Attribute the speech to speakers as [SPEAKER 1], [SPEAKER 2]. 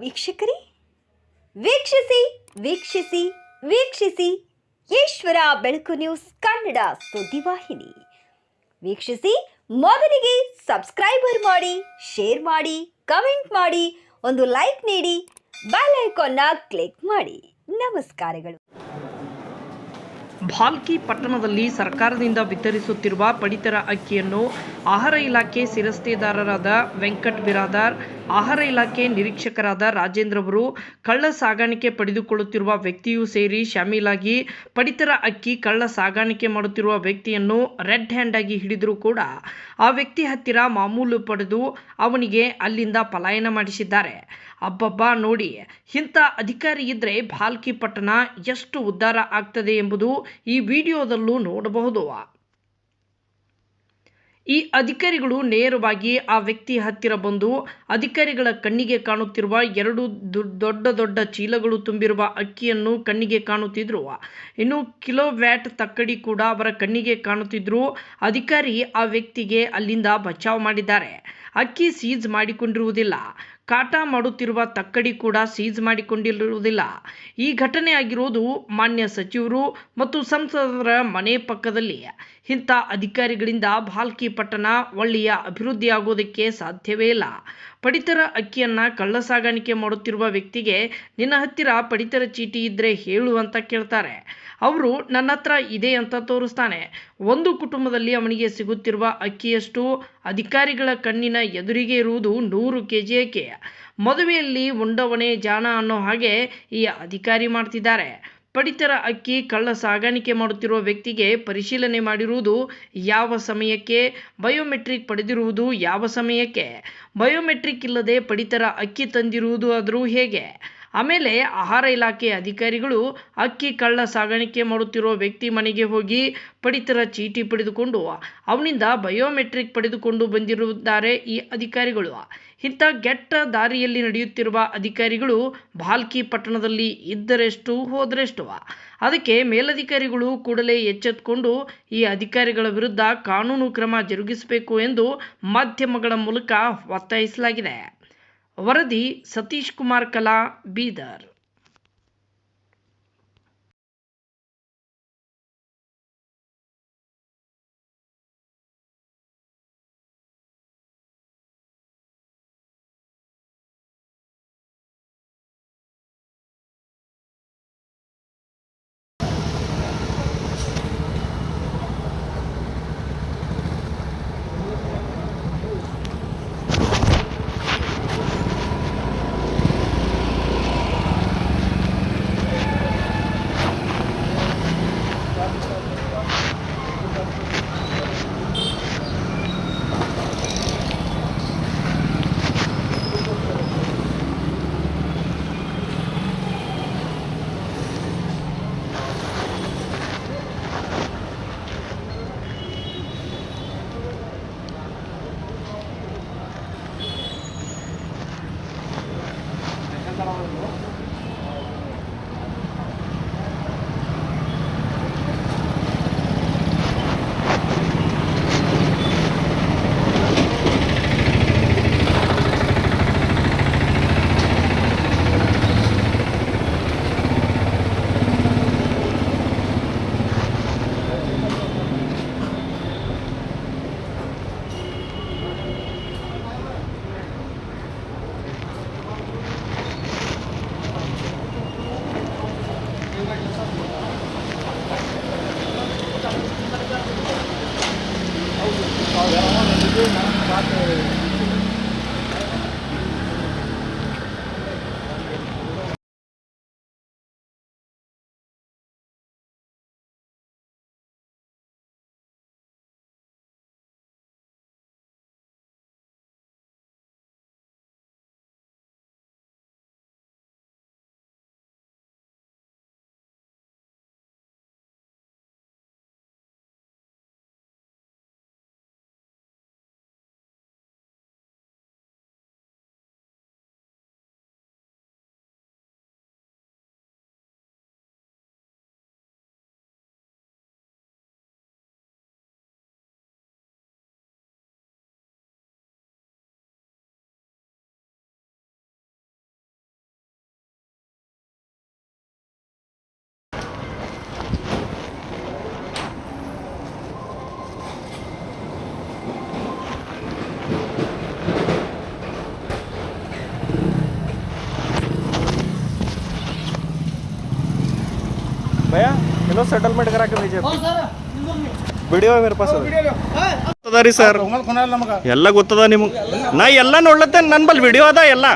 [SPEAKER 1] ವೀಕ್ಷಕರೇ, ವೀಕ್ಷಿಸಿ ವೀಕ್ಷಿಸಿ ವೀಕ್ಷಿಸಿ ಈಶ್ವರ ಬೆಳಕು ನ್ಯೂಸ್ ಕನ್ನಡ ಸುದ್ದಿವಾಹಿನಿ. ವೀಕ್ಷಿಸಿ, ಮೊದಲಿಗೆ ಸಬ್ಸ್ಕ್ರೈಬರ್ ಮಾಡಿ, ಶೇರ್ ಮಾಡಿ, ಕಮೆಂಟ್ ಮಾಡಿ, ಒಂದು ಲೈಕ್ ನೀಡಿ, ಬೆಲ್ ಐಕಾನ್ನ ಕ್ಲಿಕ್ ಮಾಡಿ. ನಮಸ್ಕಾರಗಳು.
[SPEAKER 2] ಭಾಲ್ಕಿ ಪಟ್ಟಣದಲ್ಲಿ ಸರ್ಕಾರದಿಂದ ವಿತರಿಸುತ್ತಿರುವ ಪಡಿತರ ಅಕ್ಕಿಯನ್ನು ಆಹಾರ ಇಲಾಖೆ ಶಿರಸ್ತೇದಾರರಾದ ವೆಂಕಟ್ ಬಿರಾದಾರ್, ಆಹಾರ ಇಲಾಖೆ ನಿರೀಕ್ಷಕರಾದ ರಾಜೇಂದ್ರ ಅವರು ಕಳ್ಳ ಸಾಗಾಣಿಕೆ ಪಡೆದುಕೊಳ್ಳುತ್ತಿರುವ ವ್ಯಕ್ತಿಯೂ ಸೇರಿ ಶಾಮೀಲಾಗಿ ಪಡಿತರ ಅಕ್ಕಿ ಕಳ್ಳ ಸಾಗಾಣಿಕೆ ಮಾಡುತ್ತಿರುವ ವ್ಯಕ್ತಿಯನ್ನು ರೆಡ್ ಹ್ಯಾಂಡ್ ಆಗಿ ಹಿಡಿದರೂ ಕೂಡ ಆ ವ್ಯಕ್ತಿ ಹತ್ತಿರ ಮಾಮೂಲು ಪಡೆದು ಅವನಿಗೆ ಅಲ್ಲಿಂದ ಪಲಾಯನ ಮಾಡಿಸಿದ್ದಾರೆ. ಅಬ್ಬಬ್ಬಾ, ನೋಡಿ, ಇಂಥ ಅಧಿಕಾರಿ ಇದ್ದರೆ ಭಾಲ್ಕಿ ಪಟ್ಟಣ ಎಷ್ಟು ಉದ್ಧಾರ ಆಗ್ತದೆ ಎಂಬುದು ಈ ವಿಡಿಯೋದಲ್ಲೂ ನೋಡಬಹುದು. ಈ ಅಧಿಕಾರಿಗಳು ನೇರವಾಗಿ ಆ ವ್ಯಕ್ತಿ ಹತ್ತಿರ ಬಂದು ಅಧಿಕಾರಿಗಳ ಕಣ್ಣಿಗೆ ಕಾಣುತ್ತಿರುವ 2 ದೊಡ್ಡ ಚೀಲಗಳು ತುಂಬಿರುವ ಅಕ್ಕಿಯನ್ನು ಕಣ್ಣಿಗೆ ಕಾಣುತ್ತಿದ್ರು. ಇನ್ನು ಕಿಲೋವ್ಯಾಟ್ ತಕ್ಕಡಿ ಕೂಡ ಅವರ ಕಣ್ಣಿಗೆ ಕಾಣುತ್ತಿದ್ರು. ಅಧಿಕಾರಿ ಆ ವ್ಯಕ್ತಿಗೆ ಅಲ್ಲಿಂದ ಬಚಾವ್ ಮಾಡಿದ್ದಾರೆ. ಅಕ್ಕಿ ಸೀಜ್ ಮಾಡಿಕೊಂಡಿರುವುದಿಲ್ಲ. ಕಾಟ ಮಾಡುತ್ತಿರುವ ತಕ್ಕಡಿ ಕೂಡ ಸೀಜ್ ಮಾಡಿಕೊಂಡಿರುವುದಿಲ್ಲ. ಈ ಘಟನೆ ಆಗಿರೋದು ಮಾನ್ಯ ಸಚಿವರು ಮತ್ತು ಸಂಸದರ ಮನೆ ಪಕ್ಕದಲ್ಲಿ. ಇಂಥ ಅಧಿಕಾರಿಗಳಿಂದ ಭಾಲ್ಕಿ ಪಟ್ಟಣ ಒಳ್ಳೆಯ ಅಭಿವೃದ್ಧಿ ಆಗೋದಕ್ಕೆ ಸಾಧ್ಯವೇ ಇಲ್ಲ. ಪಡಿತರ ಅಕ್ಕಿಯನ್ನು ಕಳ್ಳ ಸಾಗಾಣಿಕೆ ಮಾಡುತ್ತಿರುವ ವ್ಯಕ್ತಿಗೆ ನಿನ್ನ ಹತ್ತಿರ ಪಡಿತರ ಚೀಟಿ ಇದ್ದರೆ ಹೇಳು ಅಂತ ಕೇಳ್ತಾರೆ. ಅವರು ನನ್ನ ಹತ್ರ ಇದೆ ಅಂತ ತೋರಿಸ್ತಾನೆ. ಒಂದು ಕುಟುಂಬದಲ್ಲಿ ಅವನಿಗೆ ಸಿಗುತ್ತಿರುವ ಅಕ್ಕಿಯಷ್ಟು ಅಧಿಕಾರಿಗಳ ಕಣ್ಣಿನ ಎದುರಿಗೆ ಇರುವುದು 100 kg ಅಕ್ಕಿ. ಮದುವೆಯಲ್ಲಿ ಉಂಡವನೇ ಜಾಣ ಅನ್ನೋ ಹಾಗೆ ಈ ಅಧಿಕಾರಿ ಮಾಡ್ತಿದ್ದಾರೆ. ಪಡಿತರ ಅಕ್ಕಿ ಕಳ್ಳ ಸಾಗಾಣಿಕೆ ಮಾಡುತ್ತಿರುವ ವ್ಯಕ್ತಿಗೆ ಪರಿಶೀಲನೆ ಮಾಡಿರುವುದು ಯಾವ ಸಮಯಕ್ಕೆ, ಬಯೋಮೆಟ್ರಿಕ್ ಪಡೆದಿರುವುದು ಯಾವ ಸಮಯಕ್ಕೆ, ಬಯೋಮೆಟ್ರಿಕ್ ಇಲ್ಲದೆ ಪಡಿತರ ಅಕ್ಕಿ ತಂದಿರುವುದು ಆದರೂ ಹೇಗೆ? ಆಮೇಲೆ ಆಹಾರ ಇಲಾಖೆ ಅಧಿಕಾರಿಗಳು ಅಕ್ಕಿ ಕಳ್ಳ ಸಾಗಾಣಿಕೆ ಮಾಡುತ್ತಿರುವ ವ್ಯಕ್ತಿ ಮನೆಗೆ ಹೋಗಿ ಪಡಿತರ ಚೀಟಿ ಪಡೆದುಕೊಂಡು ಅವನಿಂದ ಬಯೋಮೆಟ್ರಿಕ್ ಪಡೆದುಕೊಂಡು ಬಂದಿರುತ್ತಾರೆ ಈ ಅಧಿಕಾರಿಗಳು. ಇಂಥ ಕೆಟ್ಟ ದಾರಿಯಲ್ಲಿ ನಡೆಯುತ್ತಿರುವ ಅಧಿಕಾರಿಗಳು ಭಾಲ್ಕಿ ಪಟ್ಟಣದಲ್ಲಿ ಇದ್ದರೆಷ್ಟು ಹೋದರೆಷ್ಟು. ಅದಕ್ಕೆ ಮೇಲಧಿಕಾರಿಗಳು ಕೂಡಲೇ ಎಚ್ಚೆತ್ತುಕೊಂಡು ಈ ಅಧಿಕಾರಿಗಳ ವಿರುದ್ಧ ಕಾನೂನು ಕ್ರಮ ಜರುಗಿಸಬೇಕು ಎಂದು ಮಾಧ್ಯಮಗಳ ಮೂಲಕ ಒತ್ತಾಯಿಸಲಾಗಿದೆ. ವರದಿ ಸತೀಶ್ ಕುಮಾರ್ ಕಲಾ, ಬೀದರ್.
[SPEAKER 3] चलो सेटलमेंट करा के भेजे ವಿಡಿಯೋ ಮೇರೆ ಪಾಸ್ ಅದ ರೀ ಸರ್ ಎಲ್ಲ ಗೊತ್ತದ ನಿಮಗೆ ನಾ ಎಲ್ಲ ನೋಡ್ಲತ್ತೆ ನನ್ನ ಬಲ್ಲಿ ವಿಡಿಯೋ ಅದ ಎಲ್ಲ